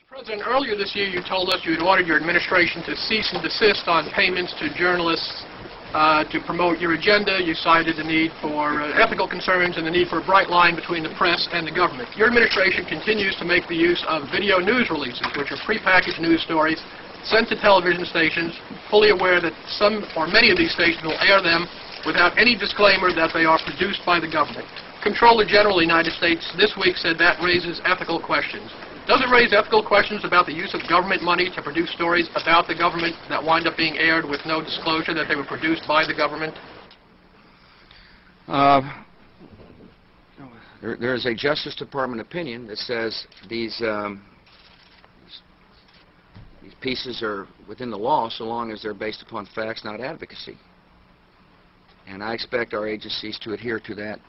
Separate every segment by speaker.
Speaker 1: President, earlier this year you told us you had ordered your administration to cease and desist on payments to journalists to promote your agenda. You cited the need for ethical concerns and the need for a bright line between the press and the government. Your administration continues to make the use of video news releases, which are prepackaged news stories sent to television stations, fully aware that some or many of these stations will air them without any disclaimer that they are produced by the government. Comptroller General of the United States this week said that raises ethical questions. Does it raise ethical questions about the use of government money to produce stories about the government that wind up being aired with no disclosure that they were produced by the government?
Speaker 2: There is a Justice Department opinion that says these pieces are within the law so long as they're based upon facts, not advocacy. And I expect our agencies to adhere to that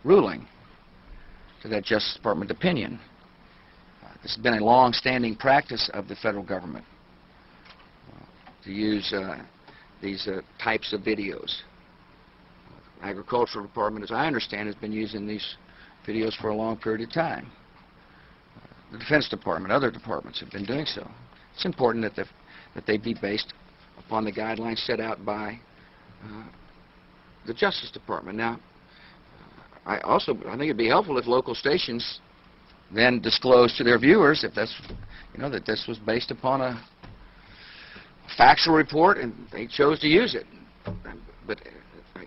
Speaker 2: ruling, to that Justice Department opinion. This has been a long-standing practice of the federal government to use these types of videos. The Agricultural Department, as I understand, has been using these videos for a long period of time. The Defense Department, other departments have been doing so. It's important that they be based upon the guidelines set out by the Justice Department. Now, I think it'd be helpful if local stations then disclose to their viewers if that's, that this was based upon a factual report and they chose to use it. But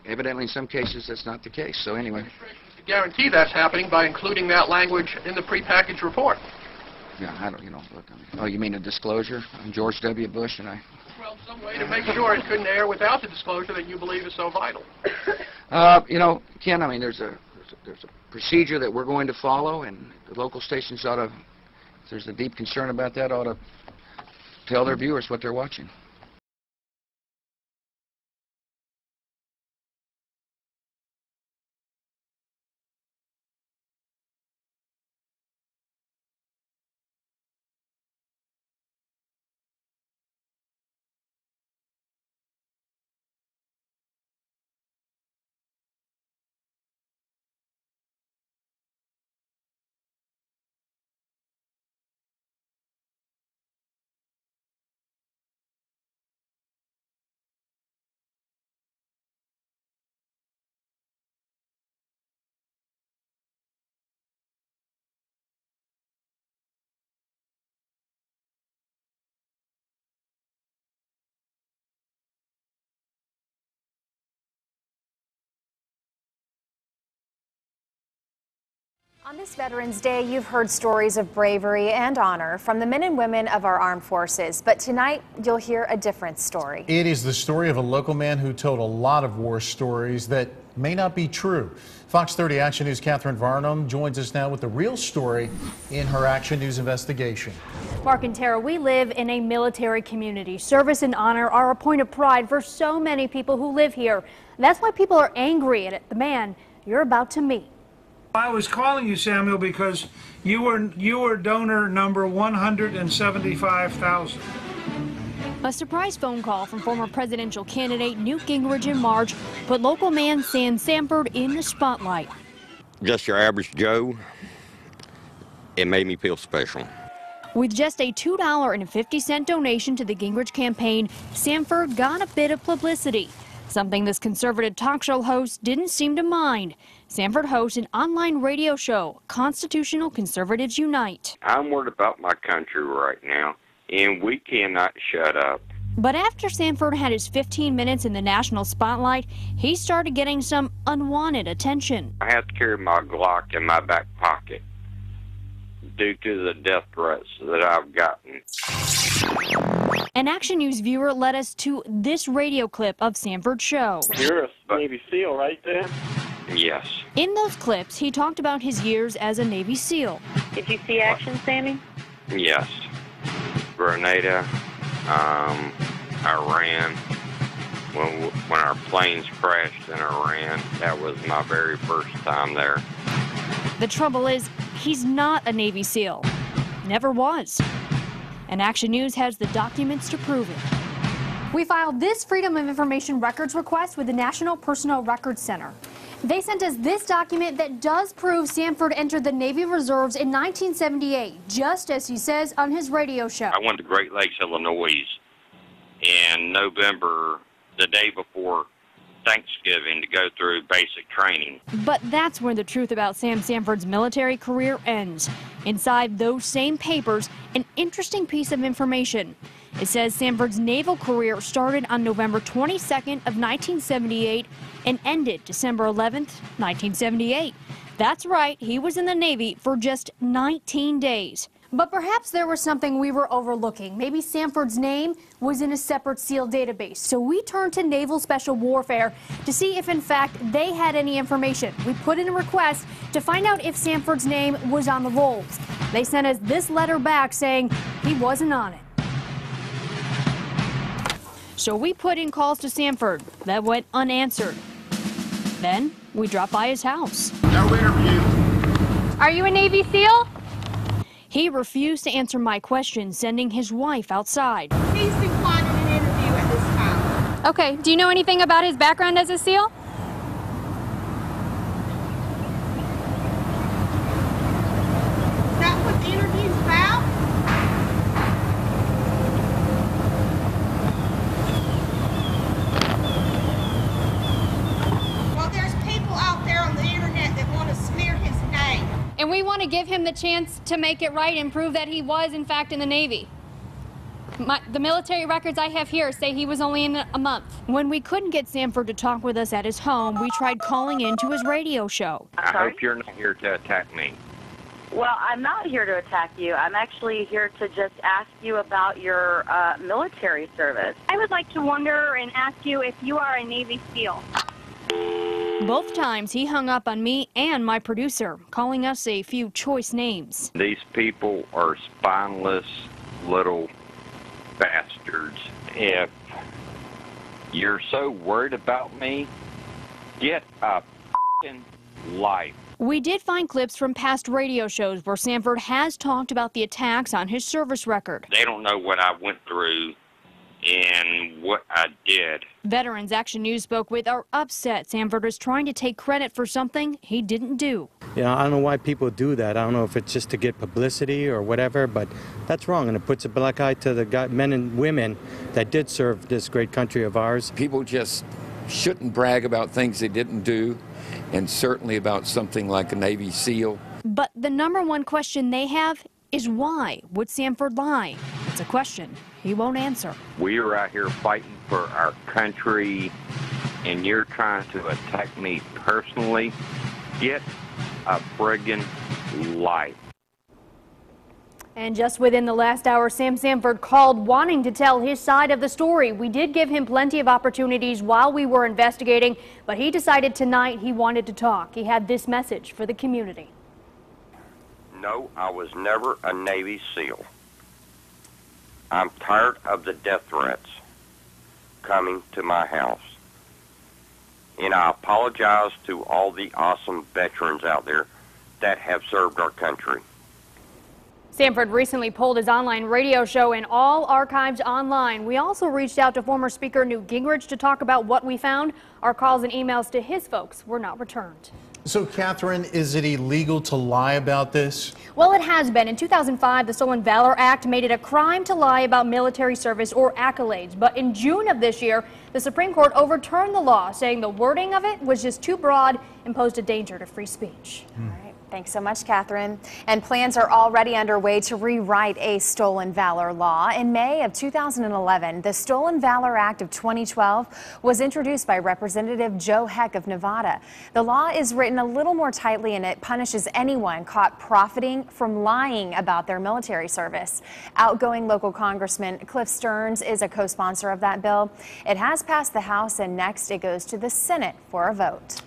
Speaker 2: evidently in some cases that's not the case. So anyway.
Speaker 1: To guarantee that's happening by including that language in the prepackaged report.
Speaker 2: Yeah, I don't, look, oh, you mean a disclosure on George W. Bush and I?
Speaker 1: Well, some way to make sure it couldn't air without the disclosure that you believe is so vital.
Speaker 2: Ken, I mean, there's a procedure that we're going to follow, and the local stations ought to, if there's a deep concern about that, ought to tell their viewers what they're watching.
Speaker 3: On this Veterans Day, you've heard stories of bravery and honor from the men and women of our armed forces. But tonight, you'll hear a different story. It is the story of a local man who told a lot of war stories that may not be true. Fox 30 Action News' Catherine Varnum joins us now with the real story in her Action News investigation.
Speaker 4: Mark and Tara, we live in a military community. Service and honor are a point of pride for so many people who live here. That's why people are angry at the man you're about to meet.
Speaker 5: I was calling you, Samuel, because you were donor number 175,000.
Speaker 4: A surprise phone call from former presidential candidate Newt Gingrich in March put local man Sam Sanford in the spotlight.
Speaker 6: Just your average Joe, it made me feel special.
Speaker 4: With just a $2.50 donation to the Gingrich campaign, Sanford got a bit of publicity, something this conservative talk show host didn't seem to mind. Sanford hosts an online radio show, Constitutional Conservatives Unite.
Speaker 6: I'm worried about my country right now, and we cannot shut up.
Speaker 4: But after Sanford had his 15 minutes in the national spotlight, he started getting some unwanted attention.
Speaker 6: I have to carry my Glock in my back pocket due to the death threats that I've gotten.
Speaker 4: An Action News viewer led us to this radio clip of Sanford's show.
Speaker 7: You're a Navy SEAL, right there?
Speaker 6: Yes.
Speaker 4: In those clips, he talked about his years as a Navy SEAL.
Speaker 8: Did you see action, Sammy?
Speaker 6: Yes. Grenada, Iran. When our planes crashed in Iran, that was my very first time there.
Speaker 4: The trouble is, he's not a Navy SEAL. Never was. And Action News has the documents to prove it. We filed this Freedom of Information records request with the National Personnel Records Center. They sent us this document that does prove Sanford entered the Navy Reserves in 1978, just as he says on his radio show.
Speaker 6: I went to Great Lakes, Illinois in November, the day before Thanksgiving, to go through basic training.
Speaker 4: But that's where the truth about Sam Sanford's military career ends. Inside those same papers, an interesting piece of information. It says Sanford's naval career started on November 22nd of 1978 and ended December 11th, 1978. That's right, he was in the Navy for just 19 days. But perhaps there was something we were overlooking. Maybe Sanford's name was in a separate SEAL database. So we turned to Naval Special Warfare to see if, in fact, they had any information. We put in a request to find out if Sanford's name was on the rolls. They sent us this letter back saying he wasn't on it. So we put in calls to Sanford. That went unanswered. Then we dropped by his house.
Speaker 1: No interview.
Speaker 4: Are you a Navy SEAL? He refused to answer my question, sending his wife outside.
Speaker 9: He's declining an interview at this time.
Speaker 4: Okay, do you know anything about his background as a SEAL?
Speaker 9: Is that what the interview's about? Well, there's people out there on the internet that want to smear his name.
Speaker 4: And we want to give him the chance to make it right and prove that he was, in fact, in the Navy. The military records I have here say he was only in a month. When we couldn't get Sanford to talk with us at his home, we tried calling into his radio show.
Speaker 6: I hope you're not here to attack me.
Speaker 8: Well, I'm not here to attack you. I'm actually here to just ask you about your military service. I would like to wonder and ask you if you are a Navy SEAL.
Speaker 4: Both times he hung up on me and my producer, calling us a few choice names.
Speaker 6: These people are spineless little bastards. If you're so worried about me, get a f***ing life.
Speaker 4: We did find clips from past radio shows where Sanford has talked about the attacks on his service record.
Speaker 6: They don't know what I went through and what I did.
Speaker 4: Veterans Action News spoke with are upset Sanford is trying to take credit for something he didn't do.
Speaker 10: Yeah, I don't know why people do that. I don't know if it's just to get publicity or whatever, but that's wrong, and it puts a black eye to the men and women that did serve this great country of ours.
Speaker 11: People just shouldn't brag about things they didn't do, and certainly about something like a Navy SEAL.
Speaker 4: But the #1 question they have is why would Sanford lie? It's a question he won't answer.
Speaker 6: We are out here fighting for our country, and you're trying to attack me personally. Get a friggin' life.
Speaker 4: And just within the last hour, Sam Sanford called wanting to tell his side of the story. We did give him plenty of opportunities while we were investigating, but he decided tonight he wanted to talk. He had this message for the community.
Speaker 7: No, I was never a Navy SEAL. I'm tired of the death threats coming to my house. And I apologize to all the awesome veterans out there that have served our country.
Speaker 4: Sanford recently pulled his online radio show and all archives online. We also reached out to former Speaker Newt Gingrich to talk about what we found. Our calls and emails to his folks were not returned.
Speaker 12: So, Catherine, is it illegal to lie about this?
Speaker 4: Well, it has been. In 2005, the Stolen Valor Act made it a crime to lie about military service or accolades. But in June of this year, the Supreme Court overturned the law, saying the wording of it was just too broad and posed a danger to free speech.
Speaker 3: All right. Thanks so much, Catherine. And plans are already underway to rewrite a stolen valor law. In May of 2011, the Stolen Valor Act of 2012 was introduced by Representative Joe Heck of Nevada. The law is written a little more tightly, and it punishes anyone caught profiting from lying about their military service. Outgoing local Congressman Cliff Stearns is a co-sponsor of that bill. It has passed the House, and next it goes to the Senate for a vote.